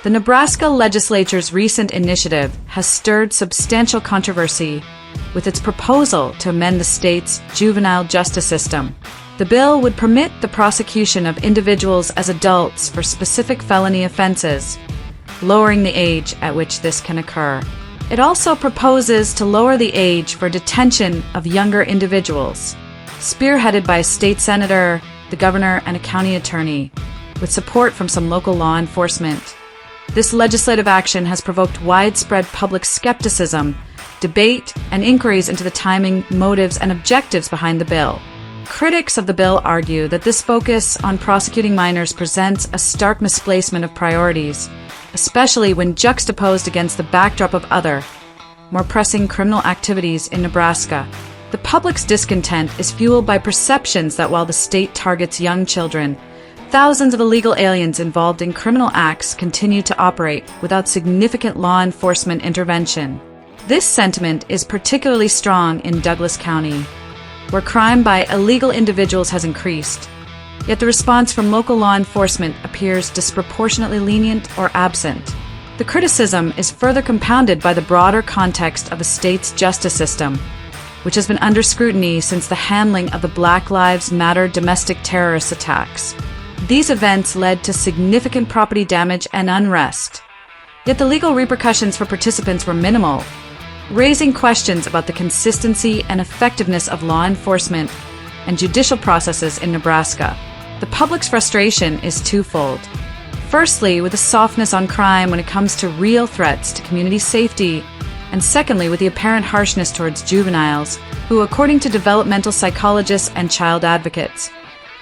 The Nebraska legislature's recent initiative has stirred substantial controversy with its proposal to amend the state's juvenile justice system. The bill would permit the prosecution of individuals as adults for specific felony offenses, lowering the age at which this can occur. It also proposes to lower the age for detention of younger individuals, spearheaded by a state senator, the governor, and a county attorney, with support from some local law enforcement. This legislative action has provoked widespread public skepticism, debate, and inquiries into the timing, motives, and objectives behind the bill. Critics of the bill argue that this focus on prosecuting minors presents a stark misplacement of priorities, especially when juxtaposed against the backdrop of other, more pressing criminal activities in Nebraska. The public's discontent is fueled by perceptions that while the state targets young children, thousands of illegal aliens involved in criminal acts continue to operate without significant law enforcement intervention. This sentiment is particularly strong in Douglas County, where crime by illegal individuals has increased, yet the response from local law enforcement appears disproportionately lenient or absent. The criticism is further compounded by the broader context of the state's justice system, which has been under scrutiny since the handling of the Black Lives Matter domestic terrorist attacks. These events led to significant property damage and unrest, yet the legal repercussions for participants were minimal, raising questions about the consistency and effectiveness of law enforcement and judicial processes in Nebraska. The public's frustration is twofold. Firstly, with a softness on crime when it comes to real threats to community safety, and secondly, with the apparent harshness towards juveniles, who, according to developmental psychologists and child advocates,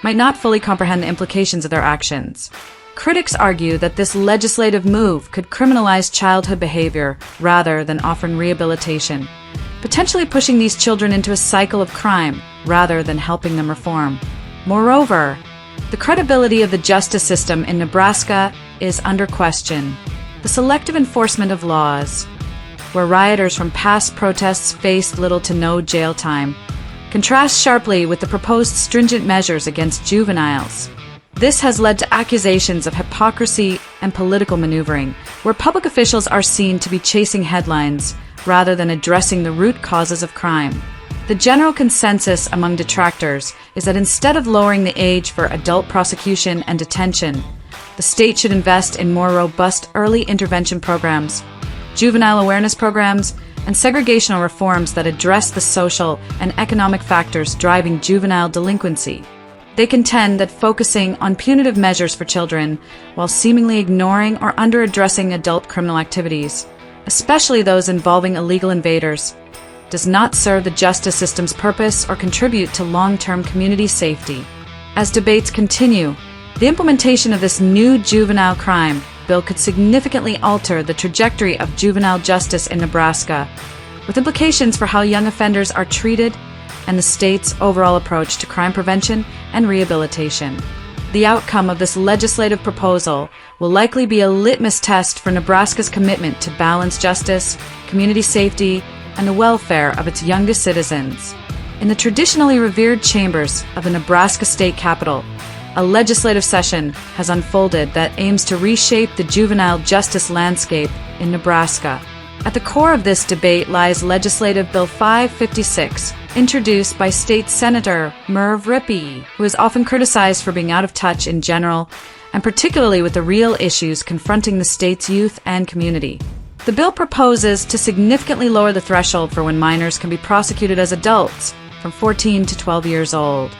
might not fully comprehend the implications of their actions. Critics argue that this legislative move could criminalize childhood behavior rather than offering rehabilitation, potentially pushing these children into a cycle of crime rather than helping them reform. Moreover, the credibility of the justice system in Nebraska is under question. The selective enforcement of laws, where rioters from past protests faced little to no jail time, contrasts sharply with the proposed stringent measures against juveniles. This has led to accusations of hypocrisy and political maneuvering, where public officials are seen to be chasing headlines rather than addressing the root causes of crime. The general consensus among detractors is that instead of lowering the age for adult prosecution and detention, the state should invest in more robust early intervention programs, juvenile awareness programs, and segregational reforms that address the social and economic factors driving juvenile delinquency. They contend that focusing on punitive measures for children while seemingly ignoring or under-addressing adult criminal activities, especially those involving illegal invaders, does not serve the justice system's purpose or contribute to long-term community safety. As debates continue, the implementation of this new juvenile crime bill could significantly alter the trajectory of juvenile justice in Nebraska, with implications for how young offenders are treated and the state's overall approach to crime prevention and rehabilitation. The outcome of this legislative proposal will likely be a litmus test for Nebraska's commitment to balance justice, community safety, and the welfare of its youngest citizens. In the traditionally revered chambers of the Nebraska State Capitol, a legislative session has unfolded that aims to reshape the juvenile justice landscape in Nebraska. At the core of this debate lies Legislative Bill 556, introduced by State Senator Merv Rippey, who is often criticized for being out of touch in general, and particularly with the real issues confronting the state's youth and community. The bill proposes to significantly lower the threshold for when minors can be prosecuted as adults, from 14 to 12 years old.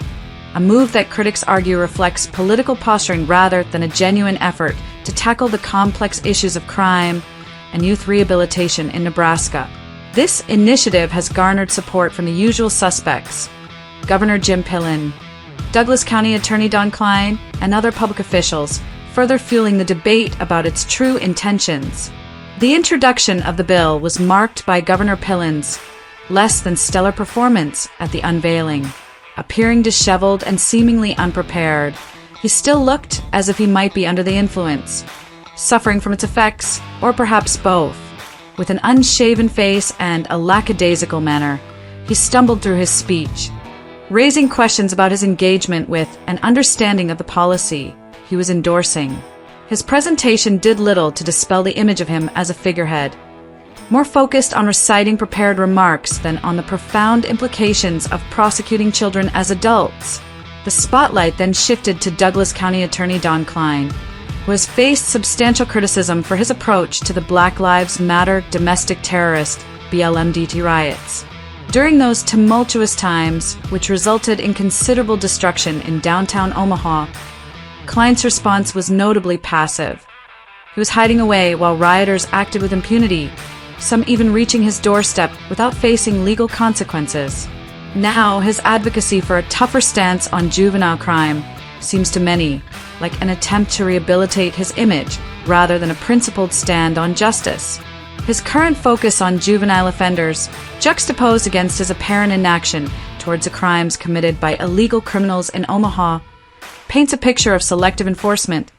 A move that critics argue reflects political posturing rather than a genuine effort to tackle the complex issues of crime and youth rehabilitation in Nebraska. This initiative has garnered support from the usual suspects: Governor Jim Pillen, Douglas County Attorney Don Klein, and other public officials, further fueling the debate about its true intentions. The introduction of the bill was marked by Governor Pillen's less than stellar performance at the unveiling. Appearing disheveled and seemingly unprepared, he still looked as if he might be under the influence, suffering from its effects, or perhaps both. With an unshaven face and a lackadaisical manner, he stumbled through his speech, raising questions about his engagement with and understanding of the policy he was endorsing. his presentation did little to dispel the image of him as a figurehead, more focused on reciting prepared remarks than on the profound implications of prosecuting children as adults. The spotlight then shifted to Douglas County Attorney Don Klein, who has faced substantial criticism for his approach to the Black Lives Matter domestic terrorist BLM riots. During those tumultuous times, which resulted in considerable destruction in downtown Omaha, Klein's response was notably passive. He was hiding away while rioters acted with impunity, some even reaching his doorstep without facing legal consequences. Now, his advocacy for a tougher stance on juvenile crime seems to many like an attempt to rehabilitate his image rather than a principled stand on justice. His current focus on juvenile offenders, juxtaposed against his apparent inaction towards the crimes committed by illegal criminals in Omaha, paints a picture of selective enforcement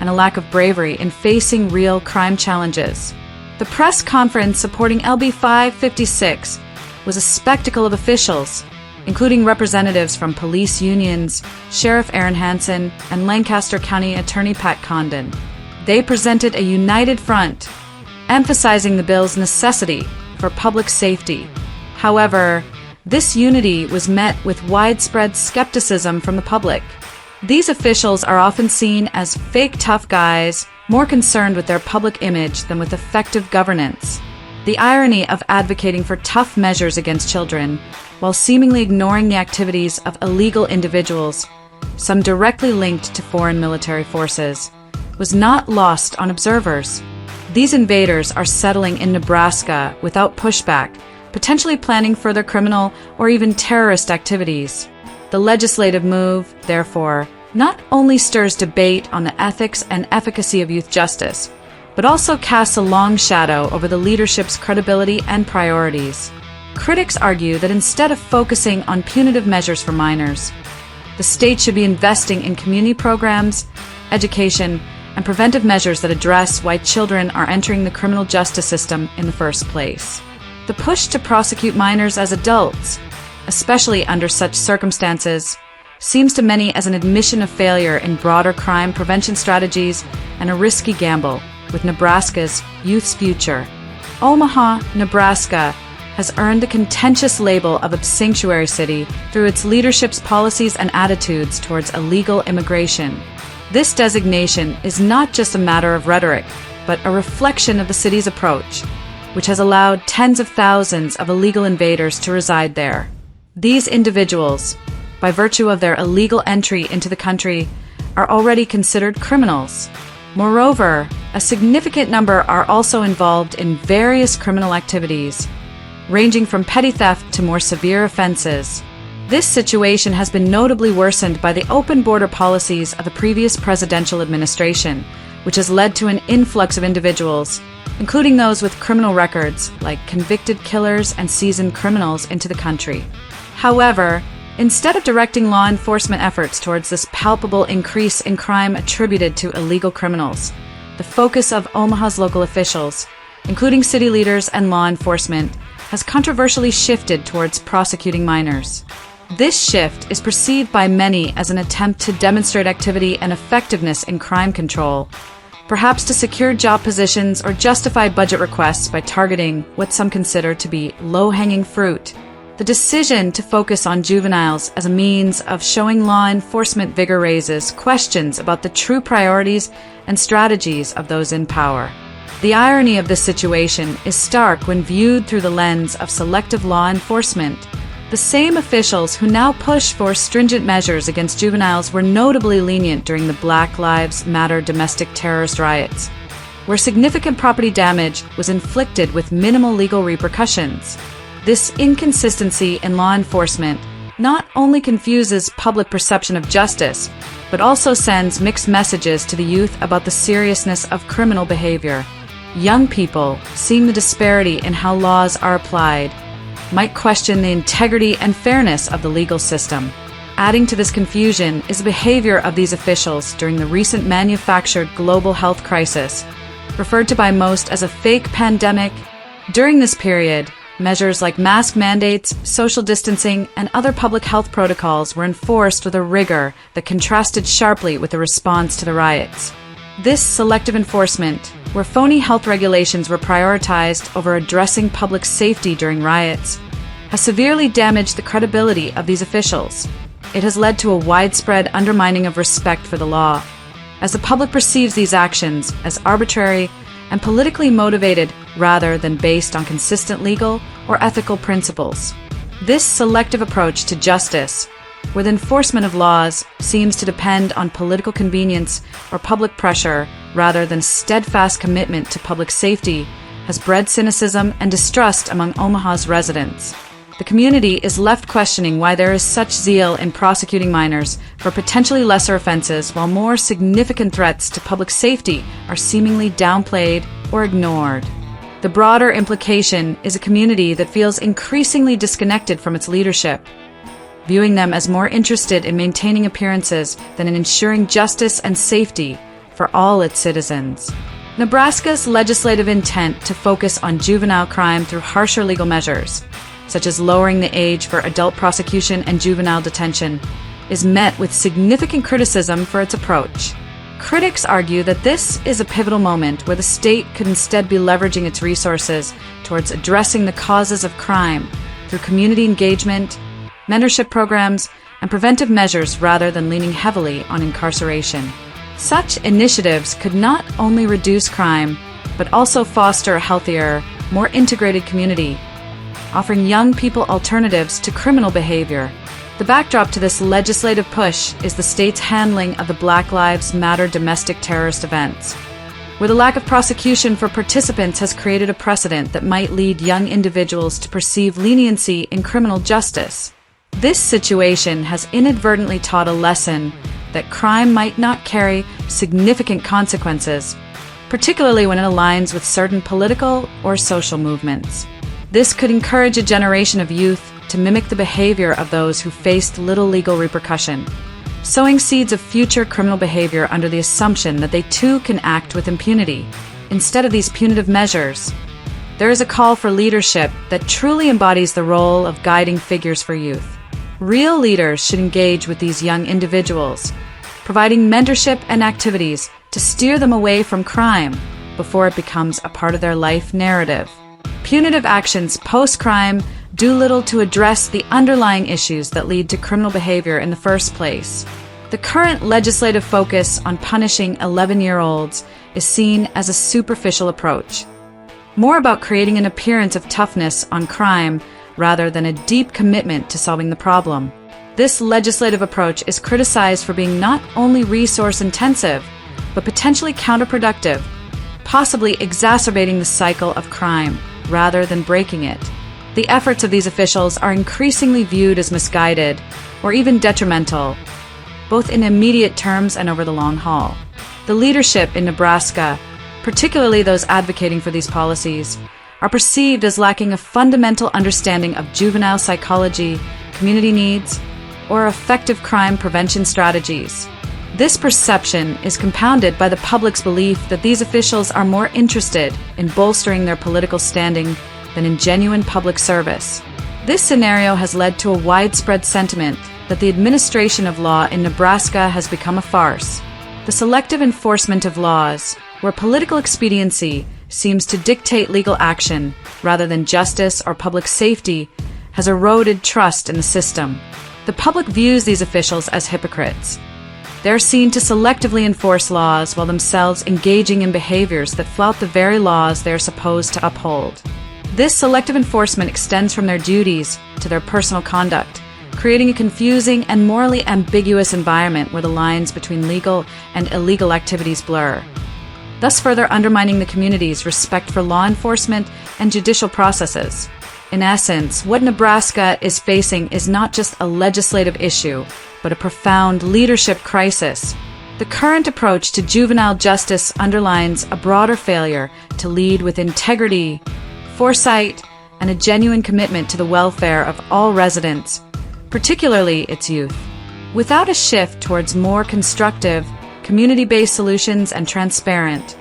and a lack of bravery in facing real crime challenges. The press conference supporting LB 556 was a spectacle of officials, including representatives from police unions, Sheriff Aaron Hansen, and Lancaster County Attorney Pat Condon. They presented a united front, emphasizing the bill's necessity for public safety. However, this unity was met with widespread skepticism from the public. These officials are often seen as fake tough guys, more concerned with their public image than with effective governance. The irony of advocating for tough measures against children while seemingly ignoring the activities of illegal individuals, some directly linked to foreign military forces, was not lost on observers. These invaders are settling in Nebraska without pushback, potentially planning further criminal or even terrorist activities. The legislative move, therefore, not only stirs debate on the ethics and efficacy of youth justice, but also casts a long shadow over the leadership's credibility and priorities. Critics argue that instead of focusing on punitive measures for minors, the state should be investing in community programs, education, and preventive measures that address why children are entering the criminal justice system in the first place. The push to prosecute minors as adults, especially under such circumstances, seems to many as an admission of failure in broader crime prevention strategies and a risky gamble with Nebraska's youth's future. Omaha, Nebraska, has earned the contentious label of a sanctuary city through its leadership's policies and attitudes towards illegal immigration. This designation is not just a matter of rhetoric, but a reflection of the city's approach, which has allowed tens of thousands of illegal invaders to reside there. These individuals, by virtue of their illegal entry into the country, are already considered criminals. Moreover, a significant number are also involved in various criminal activities, ranging from petty theft to more severe offenses. This situation has been notably worsened by the open border policies of the previous presidential administration, which has led to an influx of individuals, including those with criminal records, like convicted killers and seasoned criminals, into the country. However, instead of directing law enforcement efforts towards this palpable increase in crime attributed to illegal criminals, the focus of Omaha's local officials, including city leaders and law enforcement, has controversially shifted towards prosecuting minors. This shift is perceived by many as an attempt to demonstrate activity and effectiveness in crime control, perhaps to secure job positions or justify budget requests by targeting what some consider to be low-hanging fruit. The decision to focus on juveniles as a means of showing law enforcement vigor raises questions about the true priorities and strategies of those in power. The irony of this situation is stark when viewed through the lens of selective law enforcement. The same officials who now push for stringent measures against juveniles were notably lenient during the Black Lives Matter domestic terrorist riots, where significant property damage was inflicted with minimal legal repercussions. This inconsistency in law enforcement not only confuses public perception of justice, but also sends mixed messages to the youth about the seriousness of criminal behavior. Young people, seeing the disparity in how laws are applied, might question the integrity and fairness of the legal system. Adding to this confusion is the behavior of these officials during the recent manufactured global health crisis, referred to by most as a fake pandemic. During this period, measures like mask mandates, social distancing, and other public health protocols were enforced with a rigor that contrasted sharply with the response to the riots. This selective enforcement, where phony health regulations were prioritized over addressing public safety during riots, has severely damaged the credibility of these officials. It has led to a widespread undermining of respect for the law, as the public perceives these actions as arbitrary and politically motivated rather than based on consistent legal or ethical principles. This selective approach to justice, where the enforcement of laws seems to depend on political convenience or public pressure rather than steadfast commitment to public safety, has bred cynicism and distrust among Omaha's residents. The community is left questioning why there is such zeal in prosecuting minors for potentially lesser offenses while more significant threats to public safety are seemingly downplayed or ignored. The broader implication is a community that feels increasingly disconnected from its leadership, viewing them as more interested in maintaining appearances than in ensuring justice and safety for all its citizens. Nebraska's legislative intent to focus on juvenile crime through harsher legal measures, such as lowering the age for adult prosecution and juvenile detention, is met with significant criticism for its approach. Critics argue that this is a pivotal moment where the state could instead be leveraging its resources towards addressing the causes of crime through community engagement, mentorship programs, and preventive measures rather than leaning heavily on incarceration. Such initiatives could not only reduce crime, but also foster a healthier, more integrated community, offering young people alternatives to criminal behavior. The backdrop to this legislative push is the state's handling of the Black Lives Matter domestic terrorist events, where the lack of prosecution for participants has created a precedent that might lead young individuals to perceive leniency in criminal justice. This situation has inadvertently taught a lesson that crime might not carry significant consequences, particularly when it aligns with certain political or social movements. This could encourage a generation of youth to mimic the behavior of those who faced little legal repercussion, sowing seeds of future criminal behavior under the assumption that they too can act with impunity. Instead of these punitive measures, there is a call for leadership that truly embodies the role of guiding figures for youth. Real leaders should engage with these young individuals, providing mentorship and activities to steer them away from crime before it becomes a part of their life narrative. Punitive actions post-crime do little to address the underlying issues that lead to criminal behavior in the first place. The current legislative focus on punishing 11-year-olds is seen as a superficial approach, more about creating an appearance of toughness on crime rather than a deep commitment to solving the problem. This legislative approach is criticized for being not only resource-intensive, but potentially counterproductive, possibly exacerbating the cycle of crime rather than breaking it. The efforts of these officials are increasingly viewed as misguided or even detrimental, both in immediate terms and over the long haul. The leadership in Nebraska, particularly those advocating for these policies, are perceived as lacking a fundamental understanding of juvenile psychology, community needs, or effective crime prevention strategies. This perception is compounded by the public's belief that these officials are more interested in bolstering their political standing than in genuine public service. This scenario has led to a widespread sentiment that the administration of law in Nebraska has become a farce. The selective enforcement of laws, where political expediency seems to dictate legal action rather than justice or public safety, has eroded trust in the system. The public views these officials as hypocrites. They're seen to selectively enforce laws while themselves engaging in behaviors that flout the very laws they are supposed to uphold. This selective enforcement extends from their duties to their personal conduct, creating a confusing and morally ambiguous environment where the lines between legal and illegal activities blur, thus further undermining the community's respect for law enforcement and judicial processes. In essence, what Nebraska is facing is not just a legislative issue, but a profound leadership crisis. The current approach to juvenile justice underlines a broader failure to lead with integrity, foresight, and a genuine commitment to the welfare of all residents, particularly its youth. Without a shift towards more constructive, community-based solutions and transparent,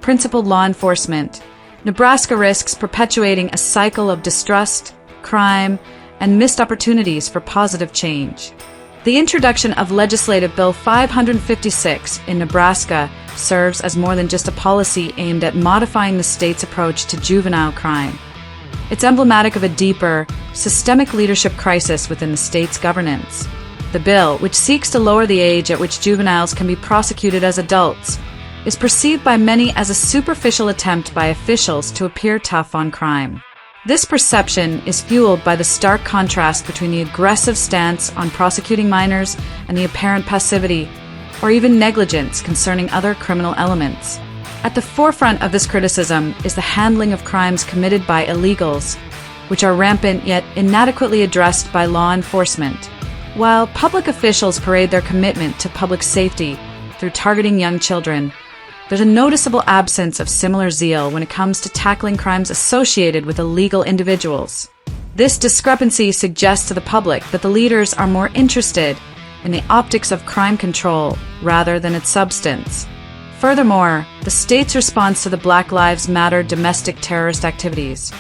principled law enforcement, Nebraska risks perpetuating a cycle of distrust, crime, and missed opportunities for positive change. The introduction of Legislative Bill 556 in Nebraska serves as more than just a policy aimed at modifying the state's approach to juvenile crime. It's emblematic of a deeper, systemic leadership crisis within the state's governance. The bill, which seeks to lower the age at which juveniles can be prosecuted as adults, is perceived by many as a superficial attempt by officials to appear tough on crime. This perception is fueled by the stark contrast between the aggressive stance on prosecuting minors and the apparent passivity, or even negligence concerning other criminal elements. At the forefront of this criticism is the handling of crimes committed by illegals, which are rampant yet inadequately addressed by law enforcement. While public officials parade their commitment to public safety through targeting young children, there's a noticeable absence of similar zeal when it comes to tackling crimes associated with illegal individuals. This discrepancy suggests to the public that the leaders are more interested in the optics of crime control rather than its substance. Furthermore, the state's response to the Black Lives Matter domestic terrorist activities,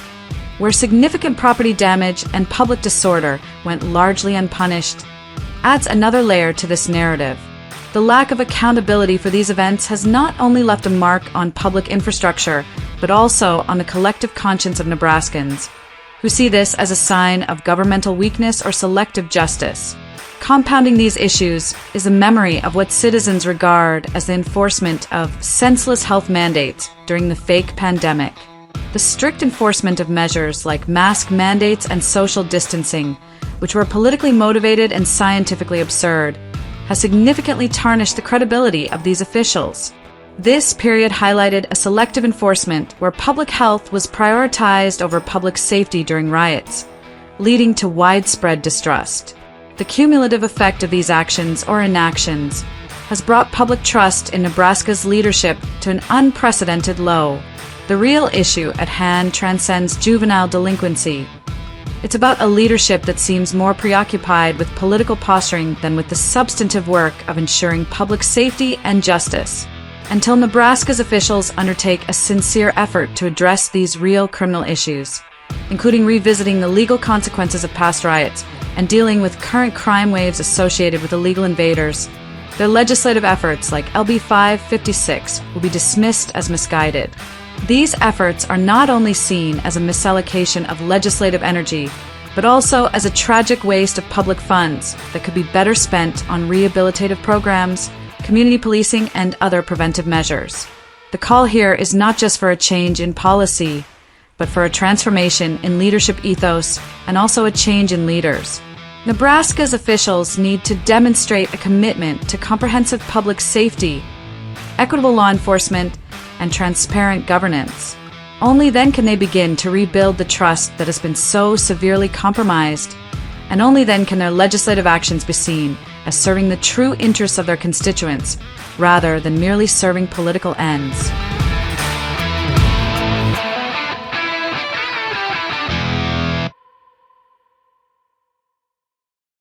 where significant property damage and public disorder went largely unpunished, adds another layer to this narrative. The lack of accountability for these events has not only left a mark on public infrastructure, but also on the collective conscience of Nebraskans, who see this as a sign of governmental weakness or selective justice. Compounding these issues is a memory of what citizens regard as the enforcement of senseless health mandates during the fake pandemic. The strict enforcement of measures like mask mandates and social distancing, which were politically motivated and scientifically absurd, has significantly tarnished the credibility of these officials. This period highlighted a selective enforcement where public health was prioritized over public safety during riots, leading to widespread distrust. The cumulative effect of these actions or inactions has brought public trust in Nebraska's leadership to an unprecedented low. The real issue at hand transcends juvenile delinquency. It's about a leadership that seems more preoccupied with political posturing than with the substantive work of ensuring public safety and justice. Until Nebraska's officials undertake a sincere effort to address these real criminal issues, including revisiting the legal consequences of past riots and dealing with current crime waves associated with illegal invaders, their legislative efforts like LB 556 will be dismissed as misguided. These efforts are not only seen as a misallocation of legislative energy, but also as a tragic waste of public funds that could be better spent on rehabilitative programs, community policing, and other preventive measures. The call here is not just for a change in policy, but for a transformation in leadership ethos and also a change in leaders. Nebraska's officials need to demonstrate a commitment to comprehensive public safety, equitable law enforcement, and transparent governance. Only then can they begin to rebuild the trust that has been so severely compromised, and only then can their legislative actions be seen as serving the true interests of their constituents rather than merely serving political ends.